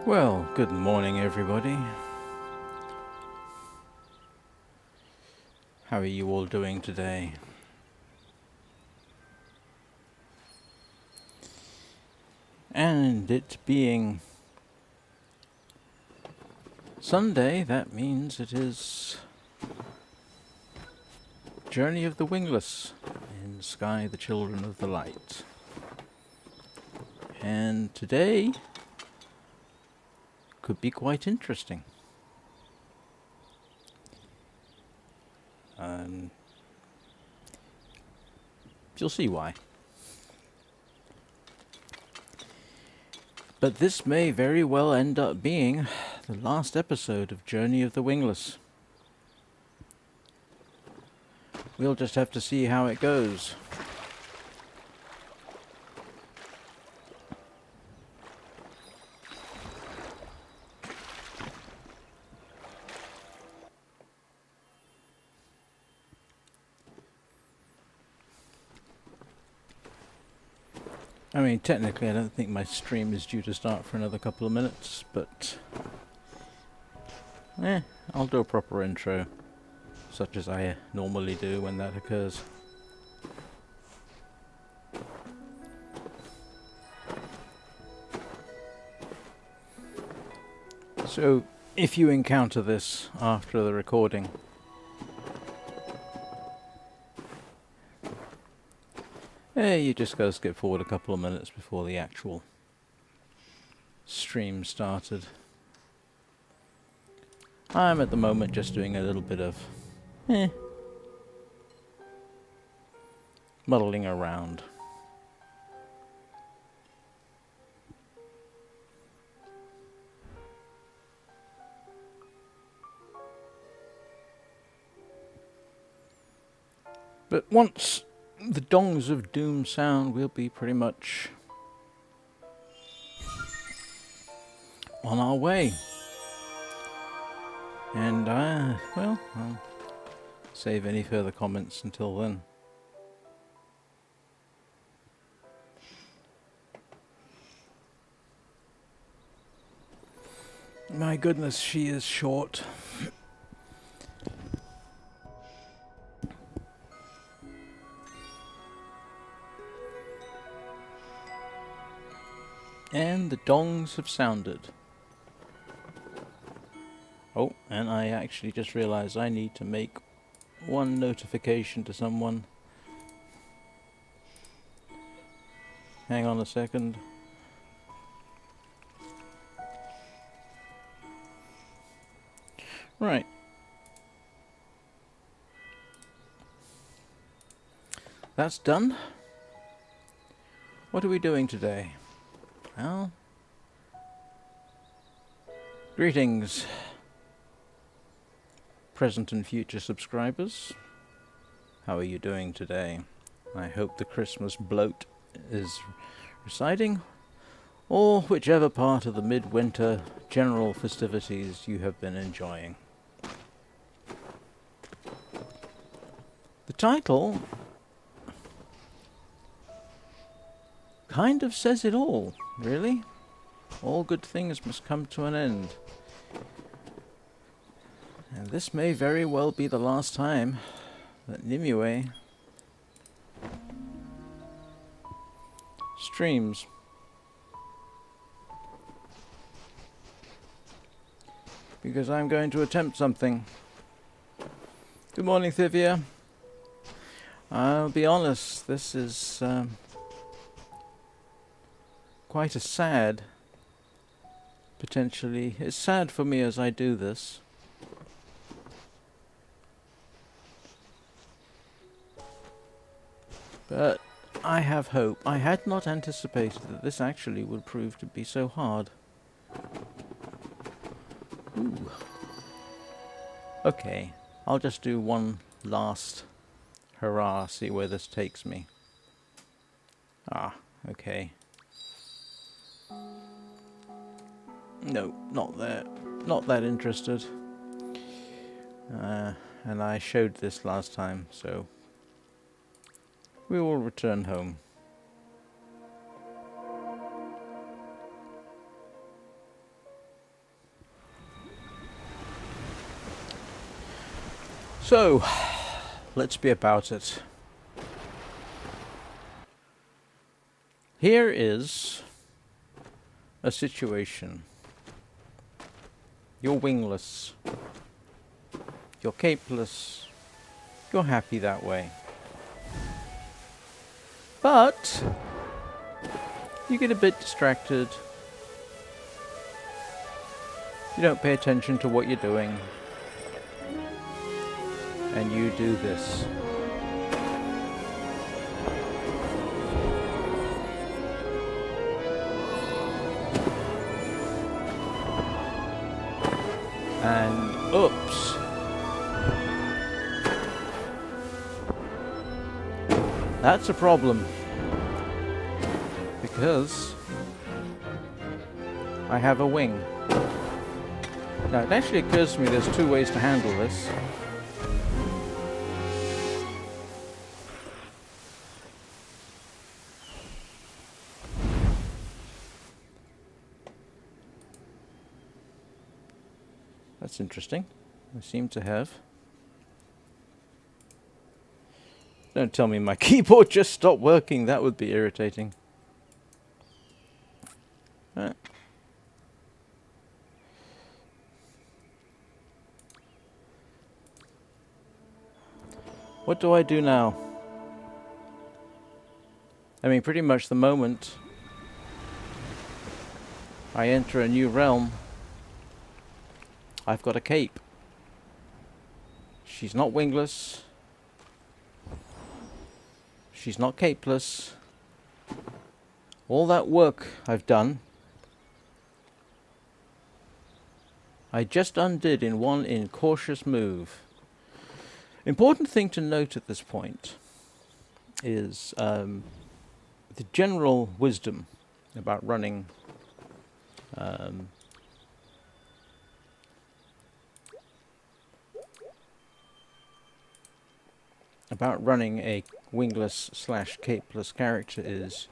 Well, good morning, everybody. How are you all doing today? And it being Sunday, that means it is Journey of the Wingless in Sky the Children of the Light. And today could be quite interesting. You'll see why. But this may very well end up being the last episode of Journey of the Wingless. We'll just have to see how it goes. I mean, technically I don't think my stream is due to start for another couple of minutes, but I'll do a proper intro, such as I normally do when that occurs. So, if you encounter this after the recording, you just gotta skip forward a couple of minutes before the actual stream started. I'm at the moment just doing a little bit of muddling around. But once the dongs of doom sound, we'll be pretty much on our way. And well, I'll save any further comments until then. My goodness, she is short. And the dongs have sounded. Oh, and I actually just realized I need to make one notification to someone. Hang on a second. Right. That's done. What are we doing today? Well, greetings, present and future subscribers. How are you doing today? I hope the Christmas bloat is receding, or whichever part of the midwinter general festivities you have been enjoying. The title kind of says it all, really. All good things must come to an end. And this may very well be the last time that Nimue streams. Because I'm going to attempt something. Good morning, Thivia. I'll be honest, this is quite a sad, potentially. It's sad for me as I do this. But I have hope. I had not anticipated that this actually would prove to be so hard. Ooh. Okay, I'll just do one last hurrah, see where this takes me. Ah, okay. No, not there. Not that interested. And I showed this last time, so we will return home. So, let's be about it. Here is a situation. You're wingless. You're capeless. You're happy that way. But you get a bit distracted. You don't pay attention to what you're doing. And you do this. And oops. That's a problem. Because I have a wing. Now it actually occurs to me there's two ways to handle this. That's interesting. I seem to have. Don't tell me my keyboard just stopped working. That would be irritating. What do I do now? I mean, pretty much the moment I enter a new realm, I've got a cape. She's not wingless. She's not capeless. All that work I've done, I just undid in one incautious move. Important thing to note at this point is the general wisdom about running a wingless / capeless character is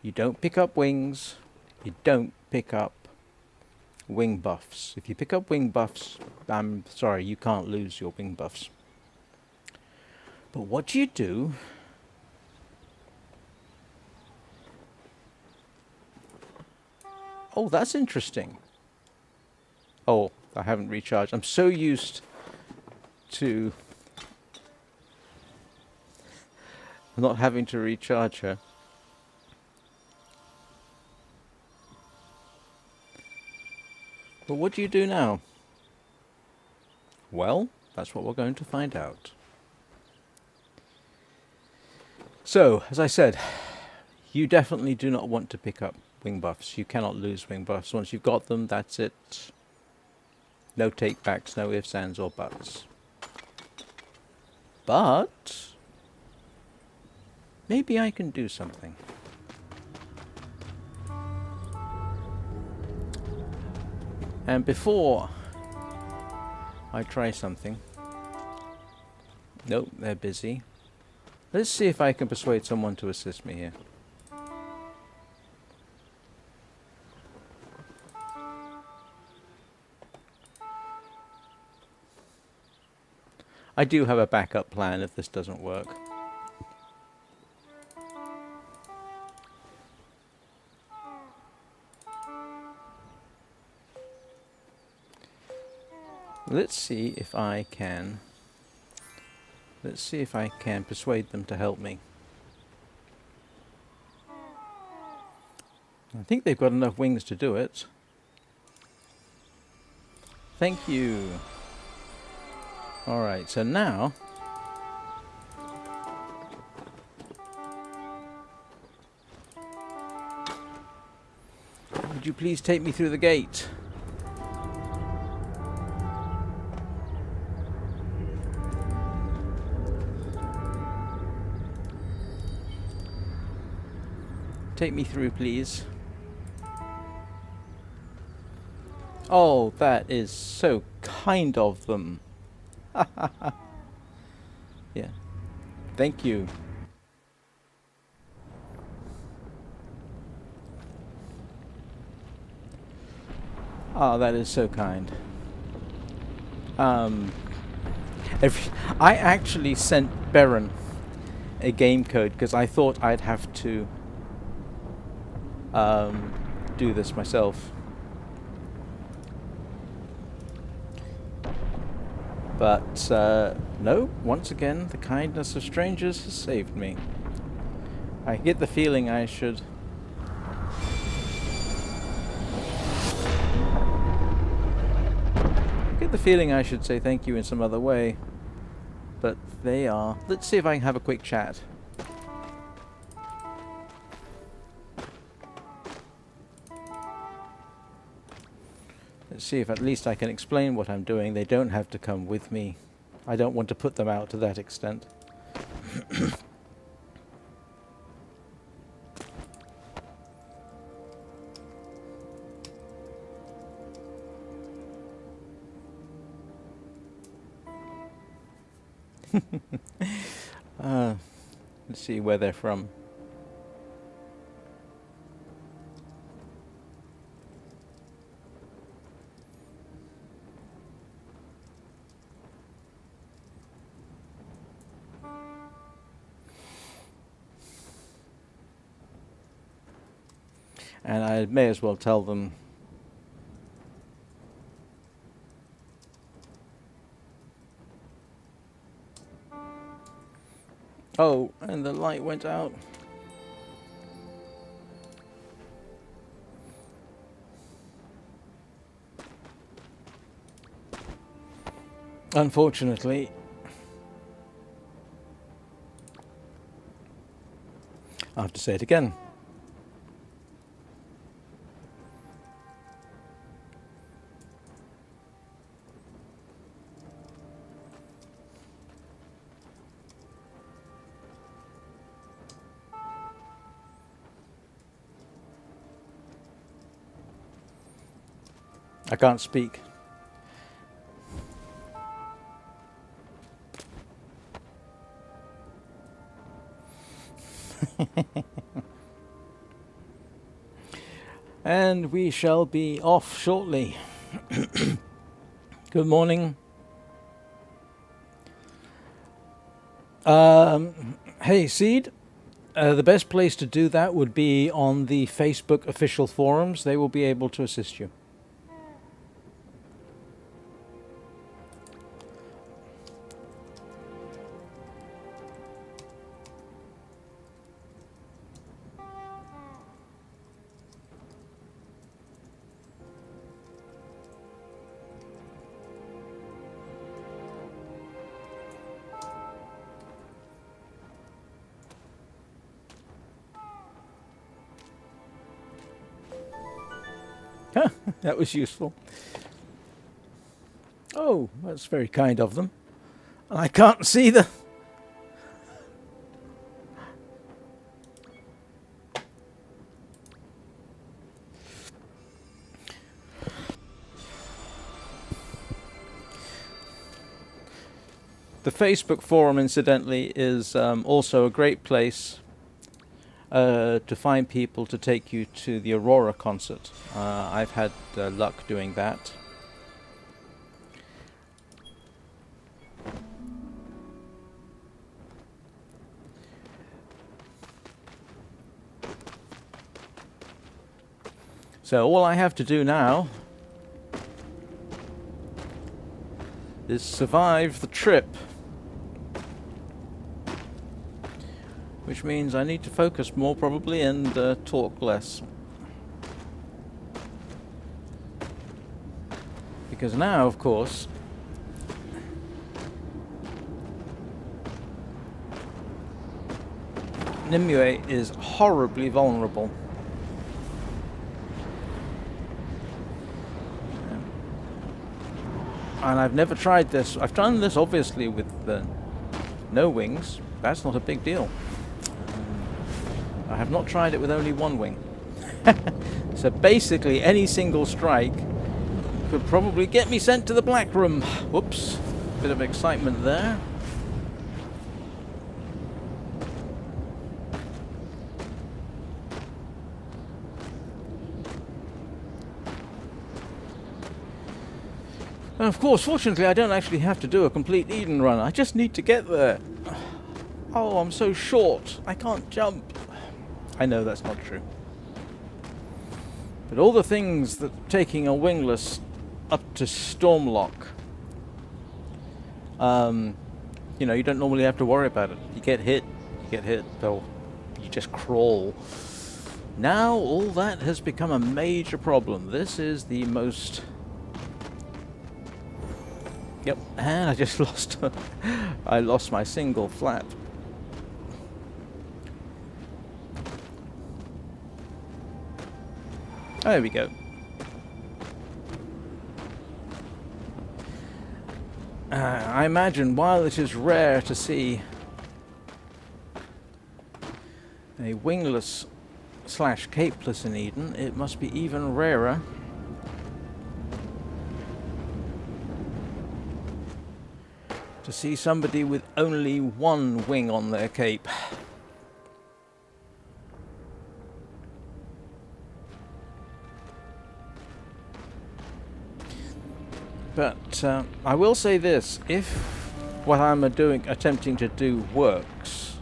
you don't pick up wings, you don't pick up wing buffs. If you pick up wing buffs, I'm sorry, you can't lose your wing buffs. But what do you do Oh, that's interesting. Oh, I haven't recharged. I'm so used to not having to recharge her. But what do you do now? Well, that's what we're going to find out. So, as I said, you definitely do not want to pick up wing buffs. You cannot lose wing buffs. Once you've got them, that's it. No take-backs, no ifs, ands, or buts. But maybe I can do something. And before I try something... Nope, they're busy. Let's see if I can persuade someone to assist me here. I do have a backup plan if this doesn't work. Let's see if I can persuade them to help me. I think they've got enough wings to do it. Thank you. Alright, so now would you please take me through the gate? Take me through, please. Oh, that is so kind of them. Yeah. Thank you. Oh, that is so kind. I actually sent Baron a game code because I thought I'd have to do this myself. But no, once again, the kindness of strangers has saved me. I get the feeling I should... say thank you in some other way. But they are... Let's see if I can have a quick chat. Let's see if at least I can explain what I'm doing. They don't have to come with me. I don't want to put them out to that extent. Let's see where they're from. And I may as well tell them. Oh, and the light went out. Unfortunately. I'll have to say it again. I can't speak. And we shall be off shortly. Good morning. Hey, Seed. The best place to do that would be on the Facebook official forums. They will be able to assist you. That was useful. Oh, that's very kind of them. I can't see the... The Facebook forum, incidentally, is also a great place to find people to take you to the Aurora concert. I've had luck doing that. So all I have to do now is survive the trip. Which means I need to focus more probably and talk less. Because now, of course, Nimue is horribly vulnerable. And I've never tried this. I've done this obviously with no wings. That's not a big deal. I have not tried it with only one wing. So basically any single strike could probably get me sent to the black room. Whoops. Bit of excitement there. And of course, fortunately, I don't actually have to do a complete Eden run. I just need to get there. Oh, I'm so short. I can't jump. I know that's not true. But all the things that taking a Wingless up to Stormlock, you know, you don't normally have to worry about it. You get hit, you just crawl. Now all that has become a major problem. This is the most... Yep, and I just lost... I lost my single flap. There we go. I imagine while it is rare to see a wingless / capeless in Eden, it must be even rarer to see somebody with only one wing on their cape. But I will say this: if what I'm attempting to do works,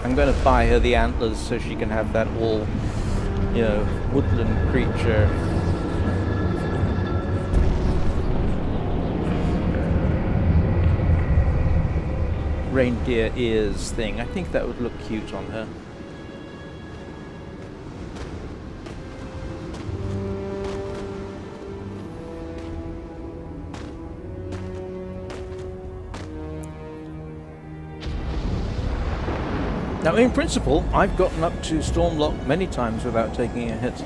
I'm going to buy her the antlers so she can have that all, you know, woodland creature. Reindeer ears thing. I think that would look cute on her. Now, in principle, I've gotten up to Stormlock many times without taking a hit.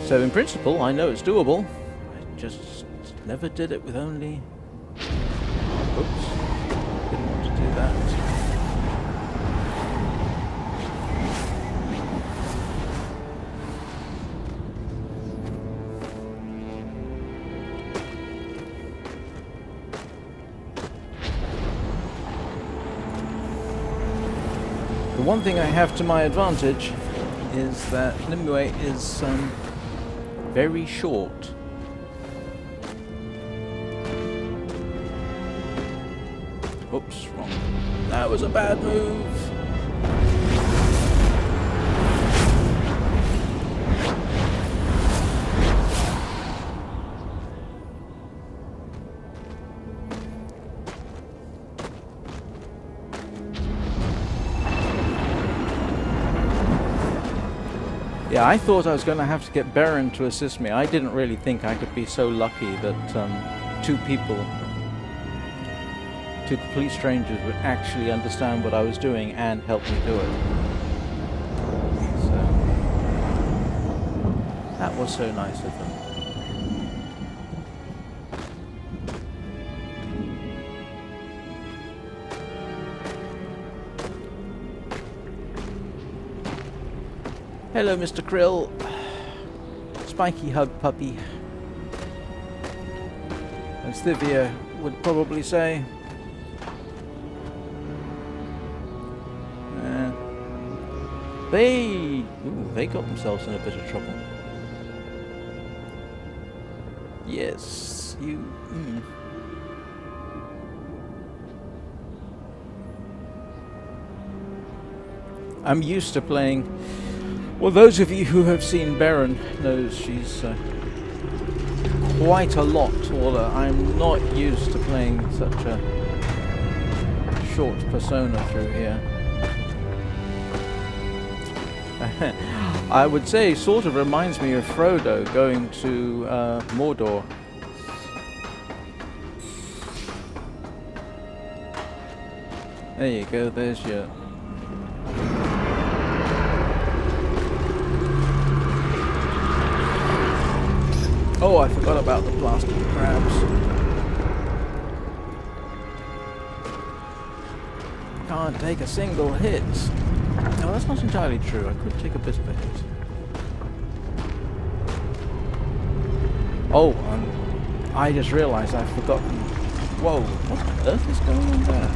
So, in principle, I know it's doable. I just never did it with only... Oops. Didn't want to do that. The one thing I have to my advantage is that Nimue is very short. Oops, wrong. That was a bad move. Yeah, I thought I was going to have to get Baron to assist me. I didn't really think I could be so lucky that two complete strangers would actually understand what I was doing and help me do it. So, that was so nice of them. Hello, Mr. Krill. Spiky hug puppy. As Thivia would probably say. They got themselves in a bit of trouble. Yes, you... I'm used to playing... Well, those of you who have seen Baron knows she's quite a lot taller. I'm not used to playing such a short persona through here. I would say sort of reminds me of Frodo going to Mordor. There you go, there's your... Oh, I forgot about the blasted crabs. Can't take a single hit. No, that's not entirely true. I could take a bit of a hit. Oh, I just realised I've forgotten... Whoa, what on earth is going on there?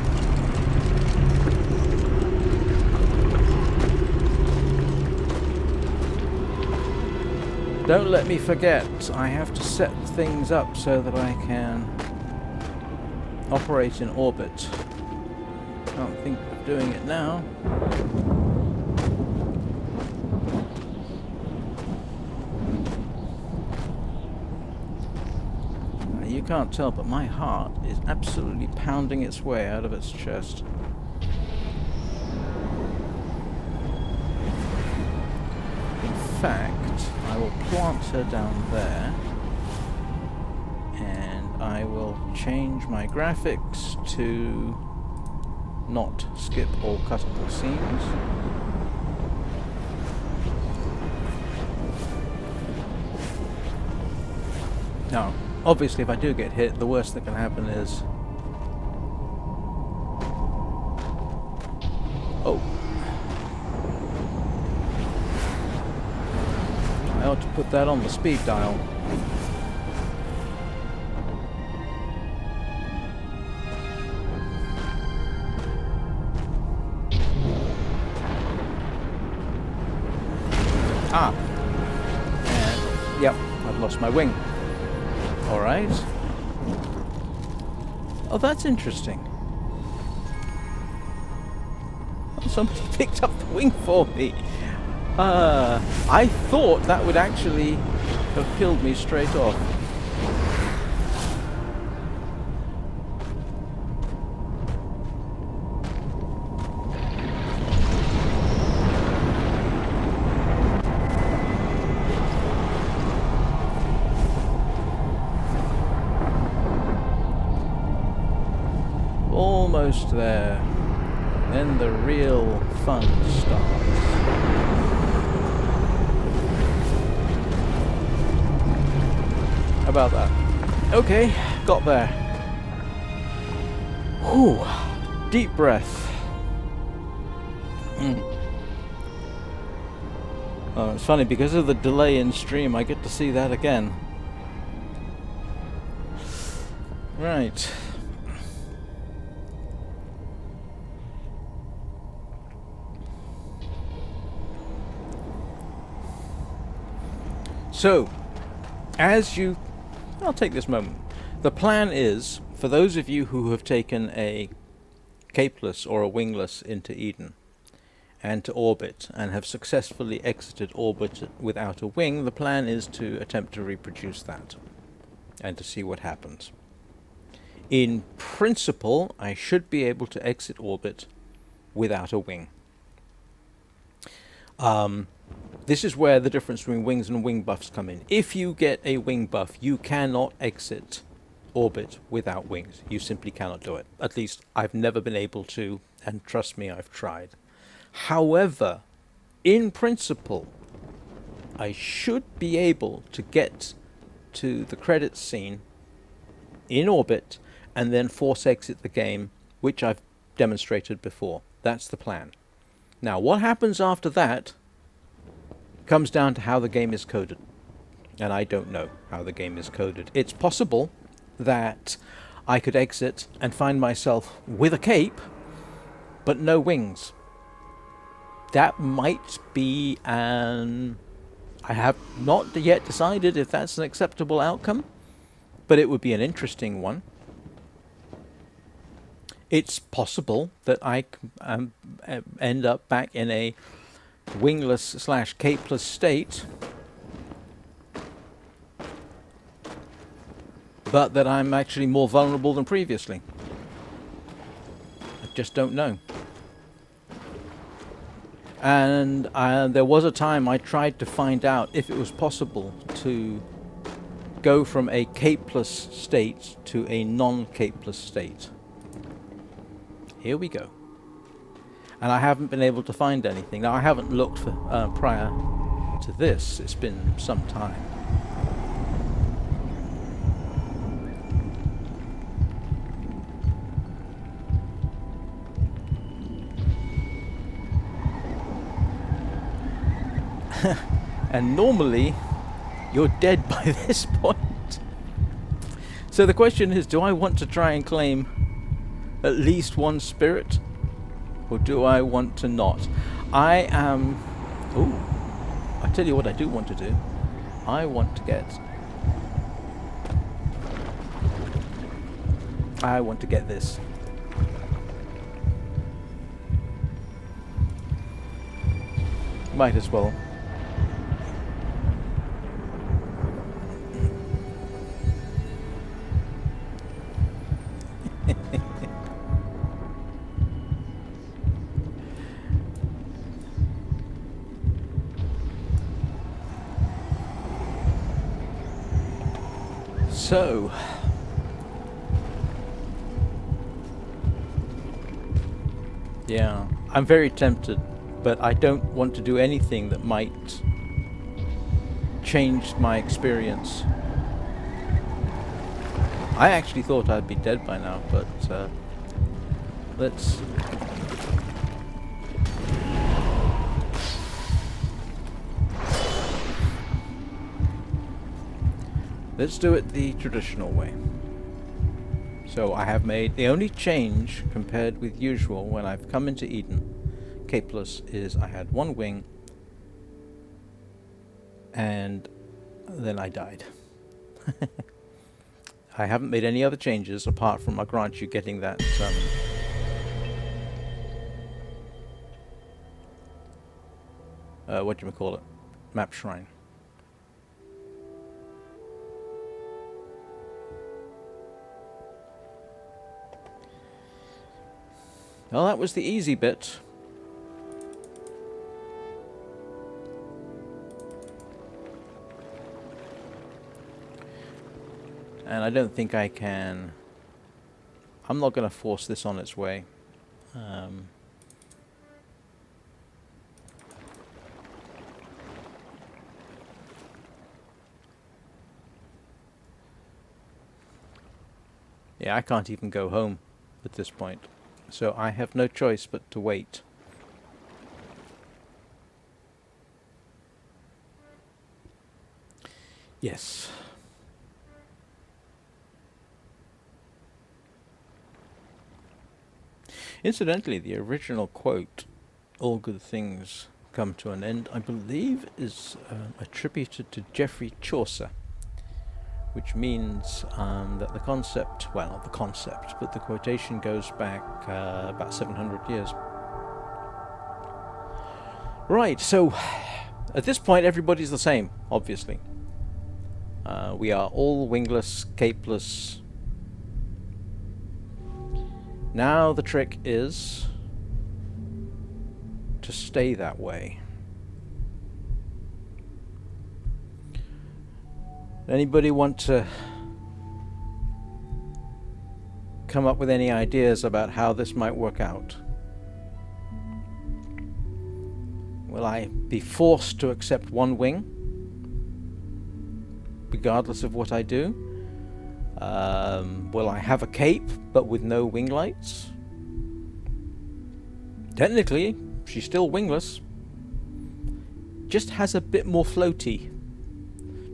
Don't let me forget, I have to set things up so that I can operate in orbit. Can't think of doing it now. You can't tell, but my heart is absolutely pounding its way out of its chest. In fact, I will plant her down there, and I will change my graphics to not skip all cuttable scenes. Now, obviously, if I do get hit, the worst that can happen is... Oh. I ought to put that on the speed dial. Ah. And, yep, I've lost my wing. Alright. Oh, that's interesting. Oh, somebody picked up the wing for me. I thought that would actually have killed me straight off. Almost there. Then the real fun starts. How about that? Okay, got there. Whew. Deep breath. Oh, it's funny, because of the delay in stream, I get to see that again. Right. So, I'll take this moment. The plan is, for those of you who have taken a capeless or a wingless into Eden and to orbit and have successfully exited orbit without a wing, the plan is to attempt to reproduce that and to see what happens. In principle, I should be able to exit orbit without a wing. This is where the difference between wings and wing buffs come in. If you get a wing buff, you cannot exit orbit without wings. You simply cannot do it. At least I've never been able to, and trust me, I've tried. However, in principle, I should be able to get to the credits scene in orbit and then force exit the game, which I've demonstrated before. That's the plan. Now, what happens after that comes down to how the game is coded. And I don't know how the game is coded. It's possible that I could exit and find myself with a cape, but no wings. That might be I have not yet decided if that's an acceptable outcome, but it would be an interesting one. It's possible that I end up back in a wingless / capeless state, but that I'm actually more vulnerable than previously. I just don't know. And there was a time I tried to find out if it was possible to go from a capeless state to a non-capeless state. Here we go. And I haven't been able to find anything. Now, I haven't looked for prior to this. It's been some time. And normally, you're dead by this point. So the question is, do I want to try and claim at least one spirit? Or do I want to not? I tell you what I do want to do. I want to get this. Might as well. So, yeah, I'm very tempted, but I don't want to do anything that might change my experience. I actually thought I'd be dead by now, but let's do it the traditional way. So I have made the only change compared with usual when I've come into Eden, capeless, is I had one wing and then I died. I haven't made any other changes apart from, I grant you, getting that what do you call it? Map shrine. Well, that was the easy bit. And I don't think I can... I'm not going to force this on its way. Yeah, I can't even go home at this point. So I have no choice but to wait. Yes. Incidentally, the original quote, "All good things come to an end," I believe is attributed to Geoffrey Chaucer, which means that the concept, well, not the concept, but the quotation goes back about 700 years. Right, so at this point everybody's the same, obviously. We are all wingless, capeless. Now the trick is to stay that way. Anybody want to come up with any ideas about how this might work out? Will I be forced to accept one wing, regardless of what I do? Will I have a cape, but with no wing lights? Technically, she's still wingless. Just has a bit more floaty.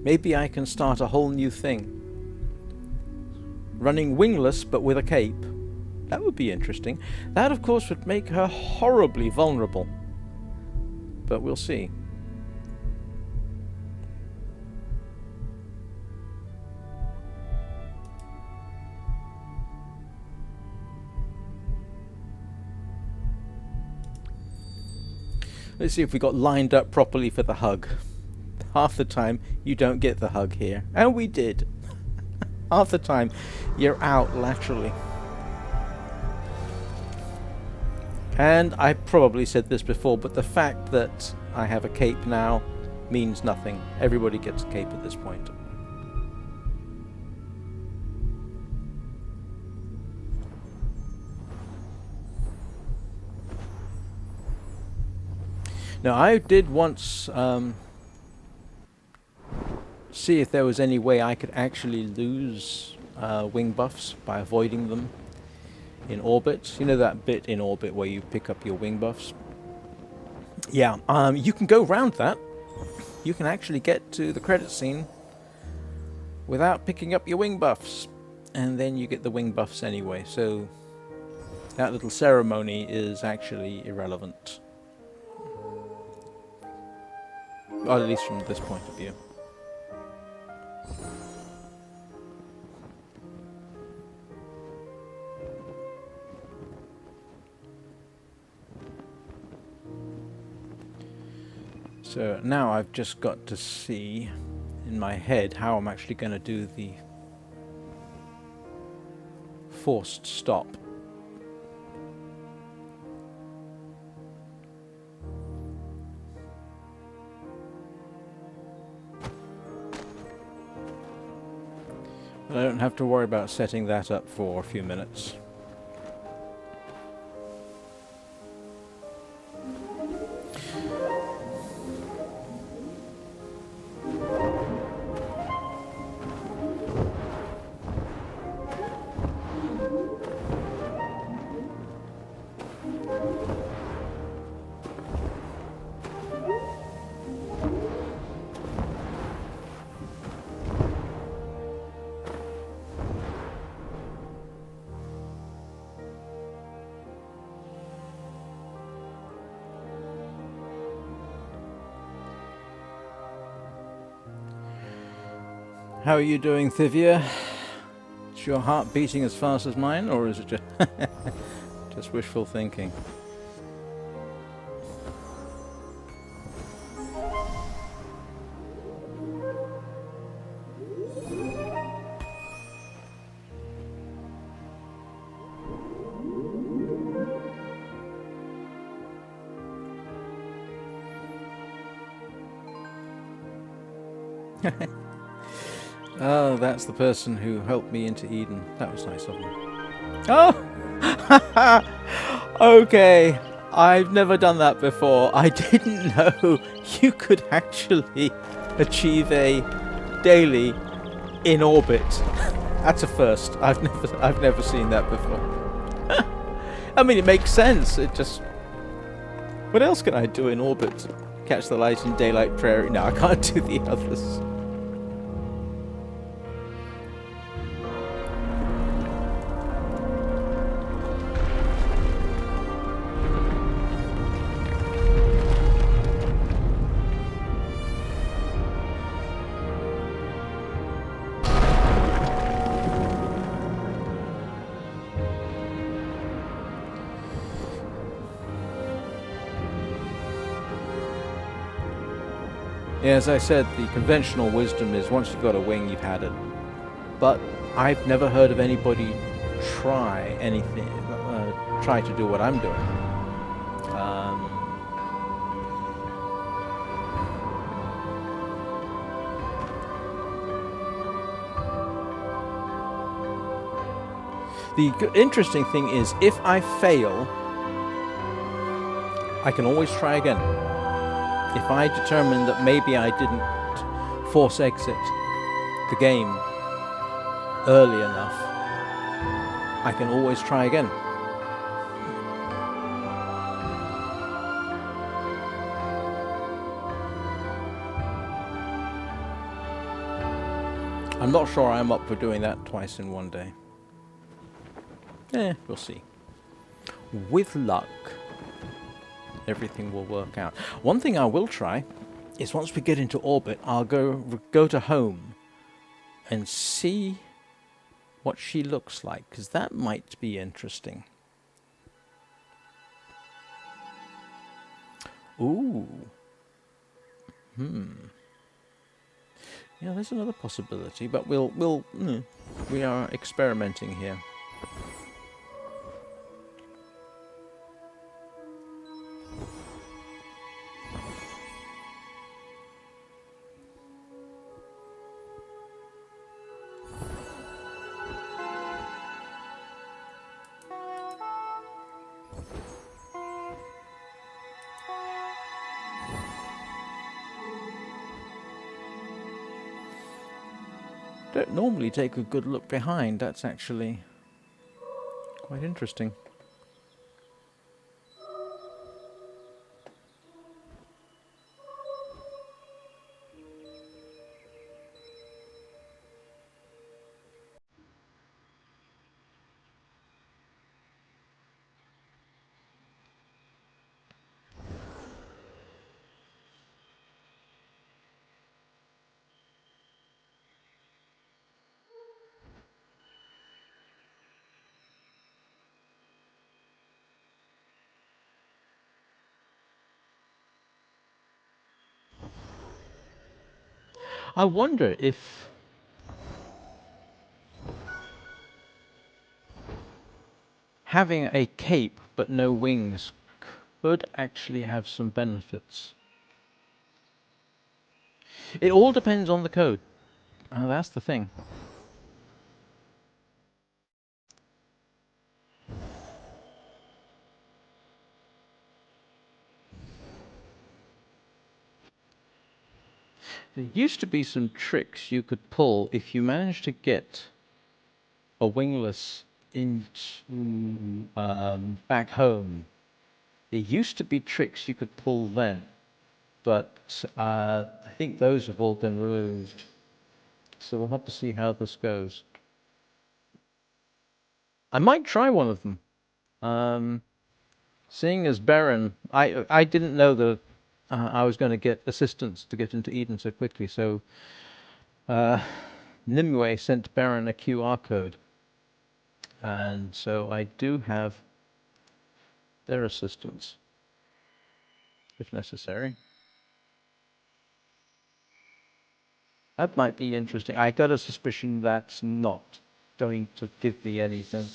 Maybe I can start a whole new thing. Running wingless, but with a cape. That would be interesting. That, of course, would make her horribly vulnerable. But we'll see. Let's see if we got lined up properly for the hug. Half the time, you don't get the hug here. And we did. Half the time, you're out laterally. And I probably said this before, but the fact that I have a cape now means nothing. Everybody gets a cape at this point. Now, I did once see if there was any way I could actually lose wing buffs by avoiding them in orbit. You know that bit in orbit where you pick up your wing buffs? Yeah, you can go round that. You can actually get to the credit scene without picking up your wing buffs. And then you get the wing buffs anyway. So that little ceremony is actually irrelevant. Or at least from this point of view. So now I've just got to see in my head how I'm actually going to do the forced stop. But I don't have to worry about setting that up for a few minutes. How are you doing, Thivia? Is your heart beating as fast as mine, or is it just just wishful thinking? Oh, that's the person who helped me into Eden. That was nice of him. Oh! Okay. I've never done that before. I didn't know you could actually achieve a daily in orbit. That's a first. I've never seen that before. I mean, it makes sense. It just... What else can I do in orbit? Catch the light in daylight prairie? No, I can't do the others. Yeah, as I said, the conventional wisdom is once you've got a wing, you've had it. But I've never heard of anybody try anything, try to do what I'm doing. The interesting thing is, if I fail, I can always try again. If I determine that maybe I didn't force exit the game early enough, I can always try again. I'm not sure I'm up for doing that twice in one day. We'll see. With luck, everything will work out. One thing I will try is once we get into orbit, I'll go to home and see what she looks like, because that might be interesting. Ooh. Yeah, there's another possibility, but we are experimenting here. Don't normally take a good look behind. That's actually quite interesting. I wonder if having a cape but no wings could actually have some benefits. It all depends on the code. That's the thing. There used to be some tricks you could pull if you managed to get a wingless into back home. There used to be tricks you could pull then, but I think those have all been removed. So we'll have to see how this goes. I might try one of them. Seeing as Baron, I didn't know that I was going to get assistance to get into Eden so quickly, so Nimue sent Baron a QR code. And so I do have their assistance, if necessary. That might be interesting. I got a suspicion that's not going to give me anything.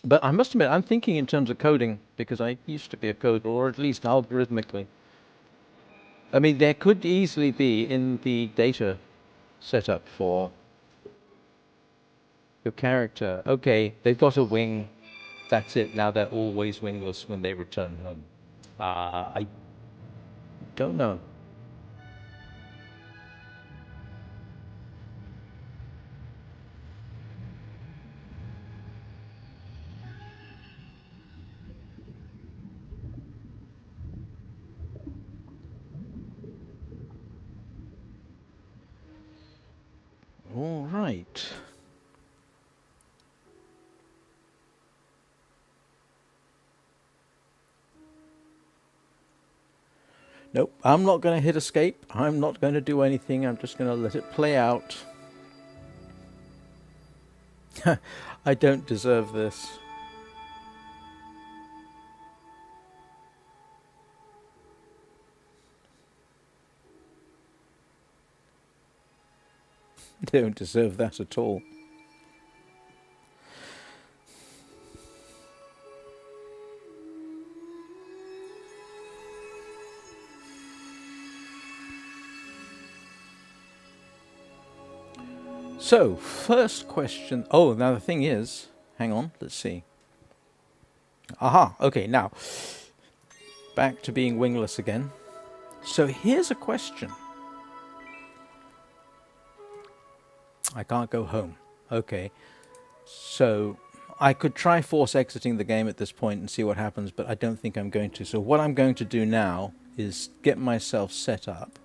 But I must admit, I'm thinking in terms of coding, because I used to be a coder, or at least algorithmically. I mean, there could easily be in the data setup for your character, okay, they've got a wing, that's it, now they're always wingless when they return home. I don't know. All right. Nope, I'm not going to hit escape. I'm not going to do anything. I'm just going to let it play out. I don't deserve this. Don't deserve that at all. So, first question. Oh, now the thing is, hang on, let's see. Aha, okay, now, back to being wingless again. So here's a question. I can't go home. Okay, so I could try force exiting the game at this point and see what happens, but I don't think I'm going to. So what I'm going to do now is get myself set up.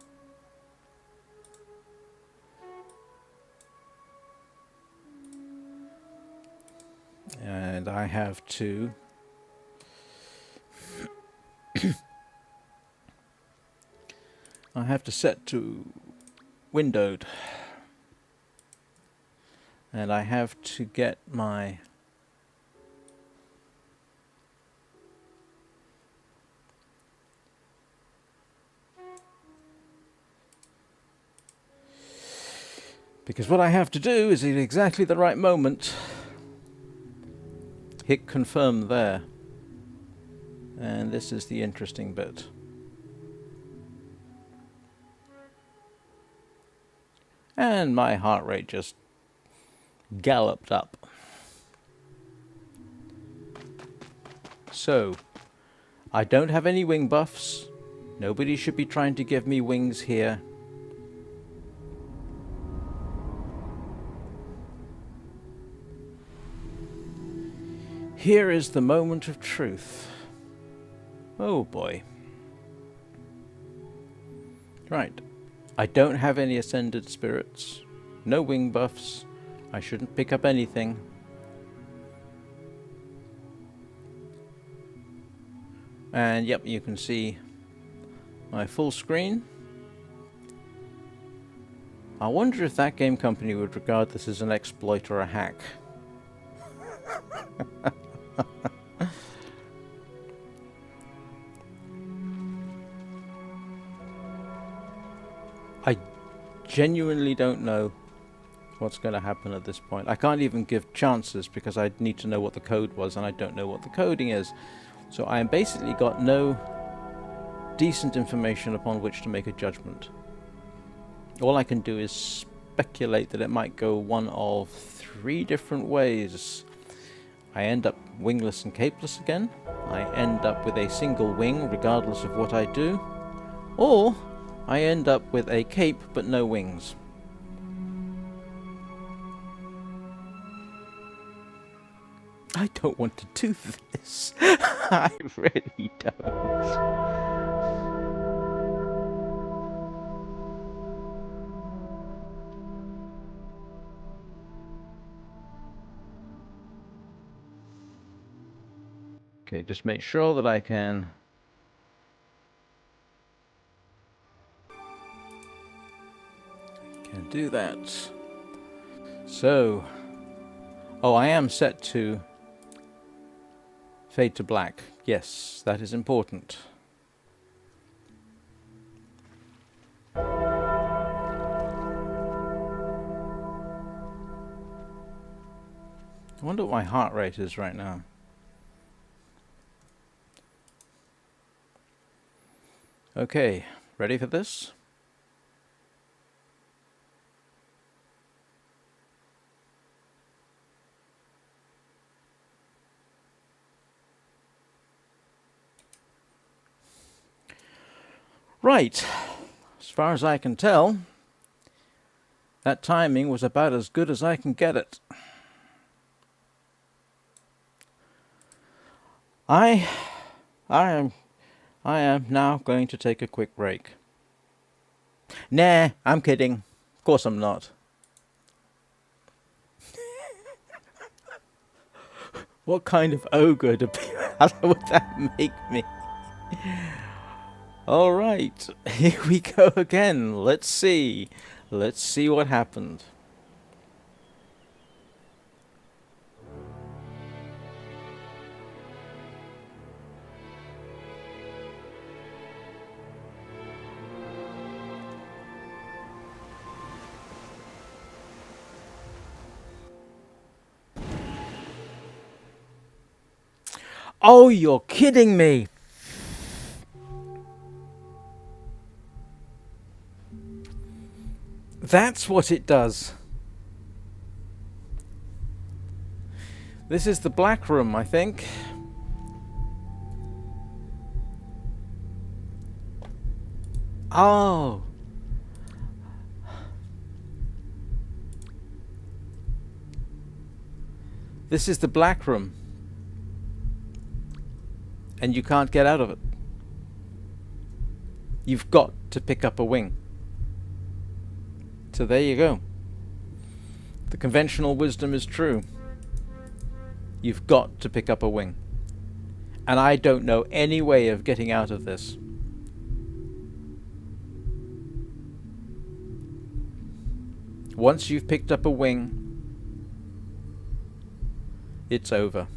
And I have to I have to set to windowed, and I have to get my because what I have to do is at exactly the right moment hit confirm there, and this is the interesting bit. And my heart rate just galloped up. So, I don't have any wing buffs. Nobody should be trying to give me wings here. Here is the moment of truth. Oh boy. Right. I don't have any ascended spirits. No wing buffs. I shouldn't pick up anything. And yep, you can see my full screen. I wonder if that game company would regard this as an exploit or a hack. genuinely don't know what's going to happen at this point. I can't even give chances because I need to know what the code was, and I don't know what the coding is. So I basically got no decent information upon which to make a judgment. All I can do is speculate that it might go one of 3 different ways. I end up wingless and capeless again. I end up with a single wing regardless of what I do. Or I end up with a cape but no wings. I don't want to do this. I really don't. Okay, just make sure that I can do that. So, oh, I am set to fade to black. Yes, that is important. I wonder what my heart rate is right now. Okay, ready for this? Right, as far as I can tell, that timing was about as good as I can get it. I am now going to take a quick break. Nah, I'm kidding. Of course I'm not. What kind of ogre would that make me? Alright, here we go again. Let's see what happened. Oh, you're kidding me! That's what it does. This is the black room, I think. Oh. This is the black room. And you can't get out of it. You've got to pick up a wing. So there you go. The conventional wisdom is true. You've got to pick up a wing. And I don't know any way of getting out of this. Once you've picked up a wing, it's over.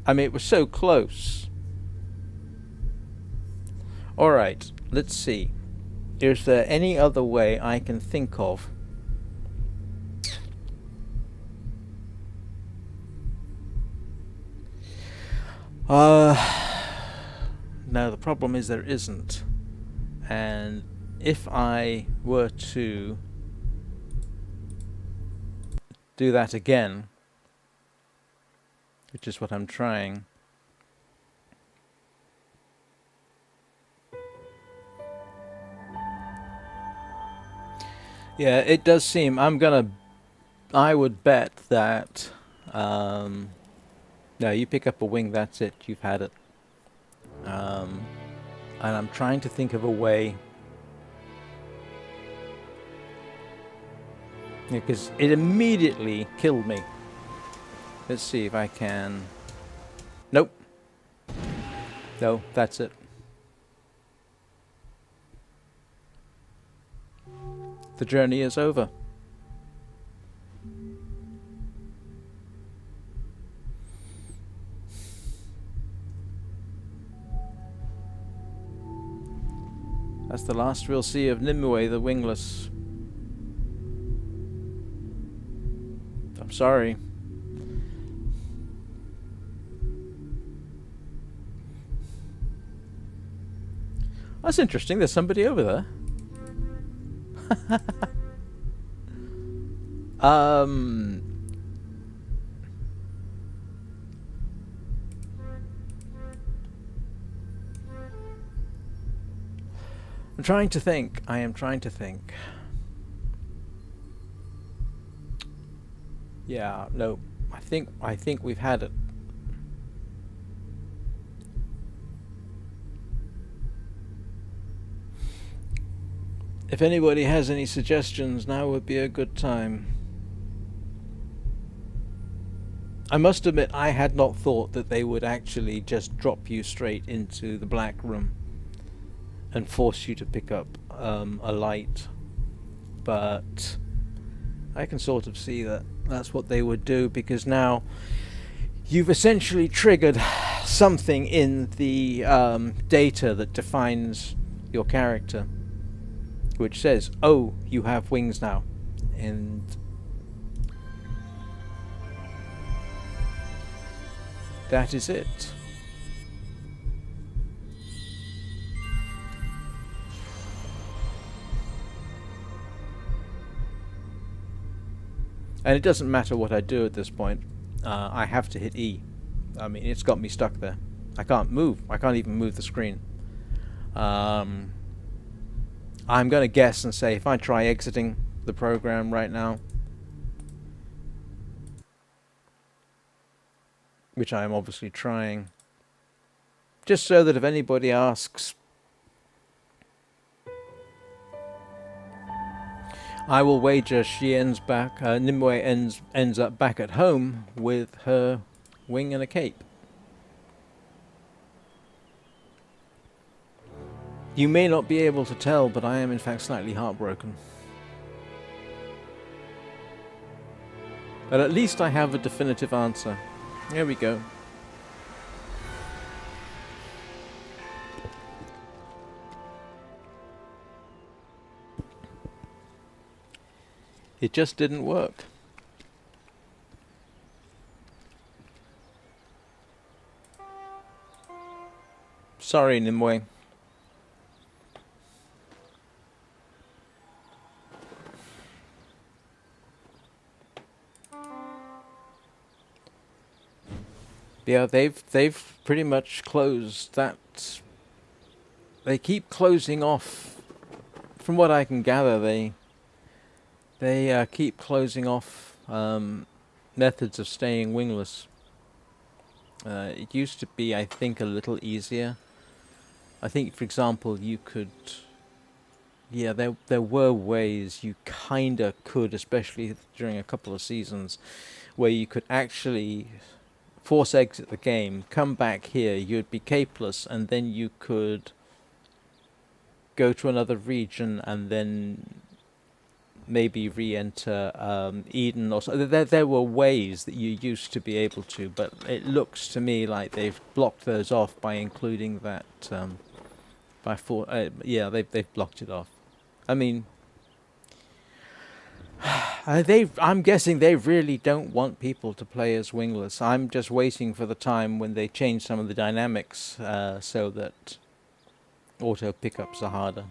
I mean, it was so close. Alright, let's see. Is there any other way I can think of? No, the problem is there isn't. And if I were to do that again, which is what I'm trying, yeah, it does seem, I would bet that, no, you pick up a wing, that's it, you've had it. And I'm trying to think of a way, because it immediately killed me. Let's see if I can, nope, no, that's it. The journey is over. That's the last we'll see of Nimue the Wingless. I'm sorry. That's interesting. There's somebody over there. I'm trying to think. I am trying to think. Yeah, no. I think we've had it. If anybody has any suggestions, now would be a good time. I must admit, I had not thought that they would actually just drop you straight into the black room and force you to pick up a light. But I can sort of see that that's what they would do, because now you've essentially triggered something in the data that defines your character, which says, oh, you have wings now. And that is it. And it doesn't matter what I do at this point. I have to hit E. I mean, it's got me stuck there. I can't move. I can't even move the screen. I'm going to guess and say if I try exiting the program right now, which I am obviously trying, just so that if anybody asks, I will wager she ends back, Nimue ends up back at home with her wing and a cape. You may not be able to tell, but I am in fact slightly heartbroken. But at least I have a definitive answer. There we go. It just didn't work. Sorry, Nimue. Yeah, they've pretty much closed that. They keep closing off. From what I can gather, they keep closing off methods of staying wingless. It used to be, I think, a little easier. I think, for example, you could. Yeah, there were ways you kinda could, especially during a couple of seasons, where you could actually force exit the game, come back here, you'd be capeless, and then you could go to another region and then maybe re-enter Eden or so. There were ways that you used to be able to, but it looks to me like they've blocked those off by including that yeah, they've blocked it off. I mean, I'm guessing they really don't want people to play as wingless. I'm just waiting for the time when they change some of the dynamics so that auto pickups are harder.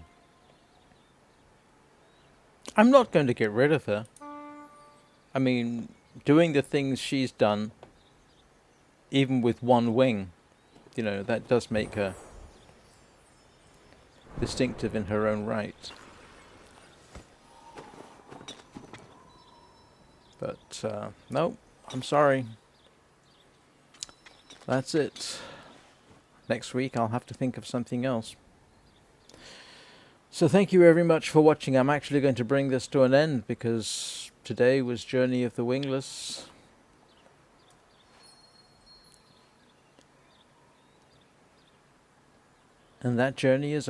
I'm not going to get rid of her. I mean, doing the things she's done, even with one wing, you know, that does make her distinctive in her own right. But, no, I'm sorry. That's it. Next week I'll have to think of something else. So thank you very much for watching. I'm actually going to bring this to an end because today was Journey of the Wingless. And that journey is